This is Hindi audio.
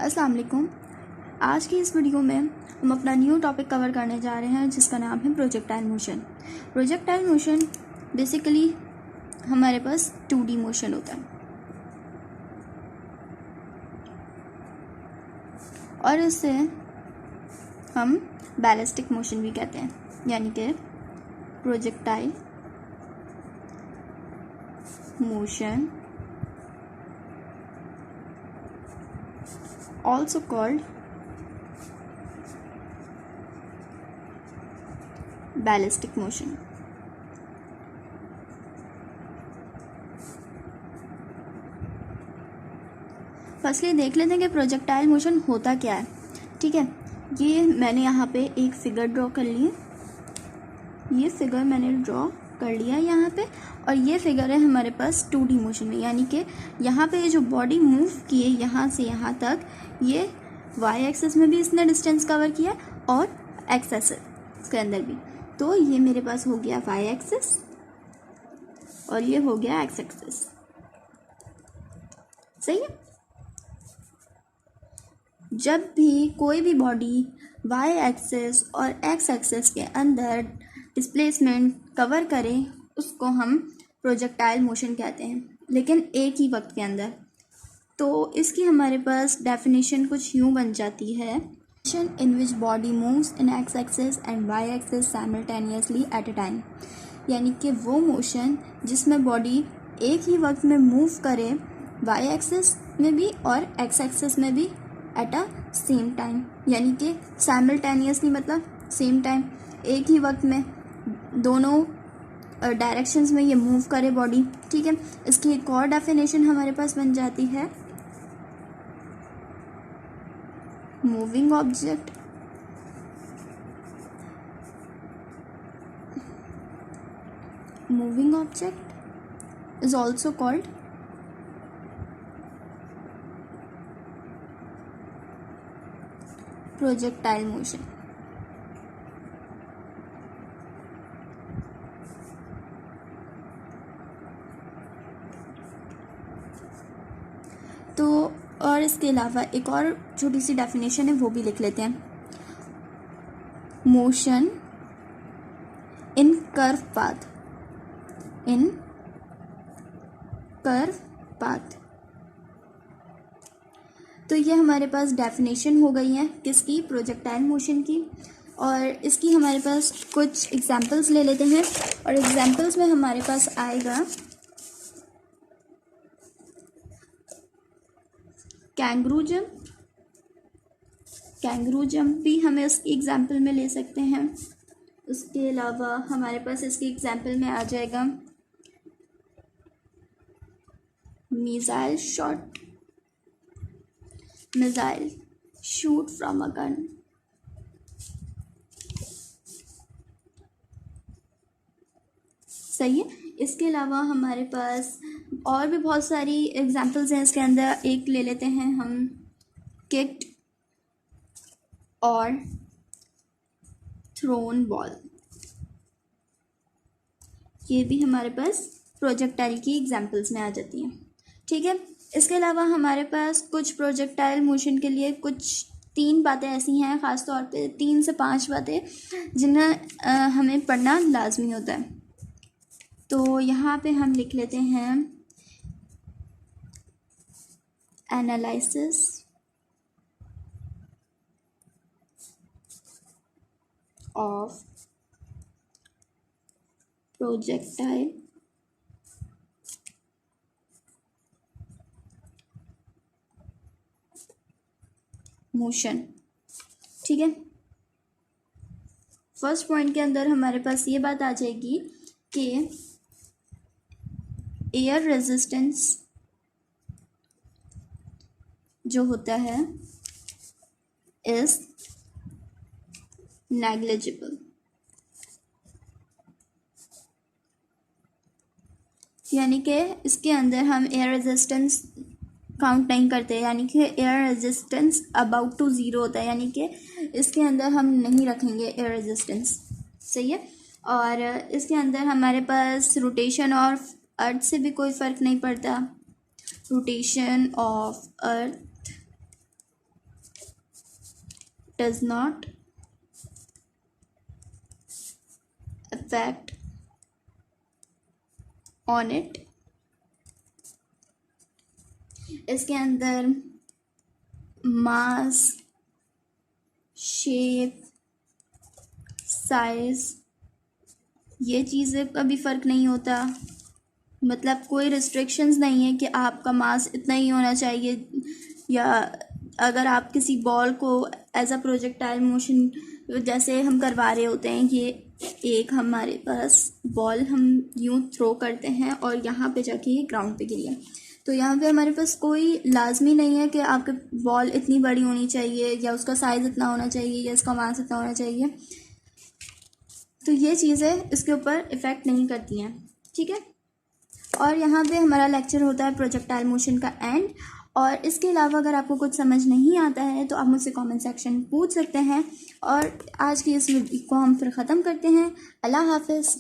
अस्सलाम वालेकुम। आज की इस वीडियो में हम अपना न्यू टॉपिक कवर करने जा रहे हैं जिसका नाम है projectile motion. Projectile motion basically हमारे पास 2D मोशन होता है और इससे हम बैलिस्टिक मोशन भी कहते हैं, यानी कि projectile motion also called ballistic motion। Firstly देख लेते हैं कि प्रोजेक्टाइल मोशन होता क्या है। ठीक है, ये मैंने यहाँ पे एक फिगर ड्रॉ कर ली है। ये फिगर मैंने ड्रॉ कर लिया है यहाँ पे, और ये फिगर है हमारे पास 2D मोशन में, यानी कि यहाँ पे जो बॉडी मूव की है यहाँ से यहाँ तक, ये वाई एक्सिस में भी इसने डिस्टेंस कवर किया और एक्स एक्सिस के अंदर भी। तो ये मेरे पास हो गया वाई एक्सिस और ये हो गया एक्स एक्सिस। सही है। जब भी कोई भी बॉडी वाई एक्सिस और एक्स एक्सिस के अंदर डिस्प्लेसमेंट कवर करे उसको हम प्रोजेक्टाइल मोशन कहते हैं, लेकिन एक ही वक्त के अंदर। तो इसकी हमारे पास डेफिनेशन कुछ यूँ बन जाती है, motion in which body moves in X axis and Y axis simultaneously at a time, यानी कि वो मोशन जिसमें बॉडी एक ही वक्त में मूव करे वाई एक्सिस में भी और एक्स एक्सिस में भी एट अ सेम टाइम, यानी कि साइमल्टेनियसली मतलब सेम टाइम, एक ही वक्त में दोनों डायरेक्शंस में ये मूव करे बॉडी। ठीक है, इसकी एक और डेफिनेशन हमारे पास बन जाती है, moving object is also called projectile motion। तो और इसके अलावा एक और छोटी सी डेफिनेशन है, वो भी लिख लेते हैं। Motion in curve path, in curve path. तो ये हमारे पास डेफिनेशन हो गई है किसकी, प्रोजेक्टाइल मोशन की। और इसकी हमारे पास कुछ एग्जांपल्स ले लेते हैं, और एग्जांपल्स में हमारे पास आएगा कैंगरू जंप भी हमें उसकी एग्जांपल में ले सकते हैं। उसके अलावा हमारे पास इसकी एग्जांपल में आ जाएगा missile shoot from a gun. सही है। इसके अलावा हमारे पास और भी बहुत सारी एग्जांपल्स हैं। इसके अंदर एक ले लेते हैं हम, किक्ड और थ्रोन बॉल। ये भी हमारे पास प्रोजेक्टाइल की एग्जांपल्स में आ जाती हैं। ठीक है, इसके अलावा हमारे पास कुछ प्रोजेक्टाइल मोशन के लिए कुछ 3 बातें ऐसी हैं, ख़ास तौर पे 3 से 5 बातें जिन्हें हमें पढ़ना लाजमी होता है। तो यहाँ पे हम लिख लेते हैं एनालिसिस ऑफ प्रोजेक्टाइल मोशन। ठीक है, फर्स्ट पॉइंट के अंदर हमारे पास ये बात आ जाएगी कि एयर रेजिस्टेंस जो होता है इज नेग्लिजिबल, यानी कि इसके अंदर हम एयर रेजिस्टेंस काउंट नहीं करते, यानी कि एयर रेजिस्टेंस अबाउट टू 0 होता है, यानी कि इसके अंदर हम नहीं रखेंगे एयर रेजिस्टेंस। सही है। और इसके अंदर हमारे पास रोटेशन ऑफ अर्थ से भी कोई फ़र्क नहीं पड़ता, rotation of earth does not affect on it. इसके अंदर मास, शेप, साइज, ये चीज़ें का भी फ़र्क नहीं होता। मतलब कोई रिस्ट्रिक्शंस नहीं है कि आपका मास इतना ही होना चाहिए, या अगर आप किसी बॉल को एज अ प्रोजेक्टाइल मोशन जैसे हम करवा रहे होते हैं, ये एक हमारे पास बॉल हम यूँ थ्रो करते हैं और यहाँ पे जाके ये ग्राउंड पे गिरी है, तो यहाँ पे हमारे पास कोई लाजमी नहीं है कि आपके बॉल इतनी बड़ी होनी चाहिए या उसका साइज़ इतना होना चाहिए या इसका मास इतना होना चाहिए। तो ये चीज़ें इसके ऊपर इफ़ेक्ट नहीं करती हैं, ठीक है। और यहाँ पे हमारा लेक्चर होता है प्रोजेक्टाइल मोशन का एंड। और इसके अलावा अगर आपको कुछ समझ नहीं आता है तो आप मुझसे कमेंट सेक्शन में पूछ सकते हैं। और आज की इस वीडियो को हम फिर ख़त्म करते हैं। अल्लाह हाफ़िज़।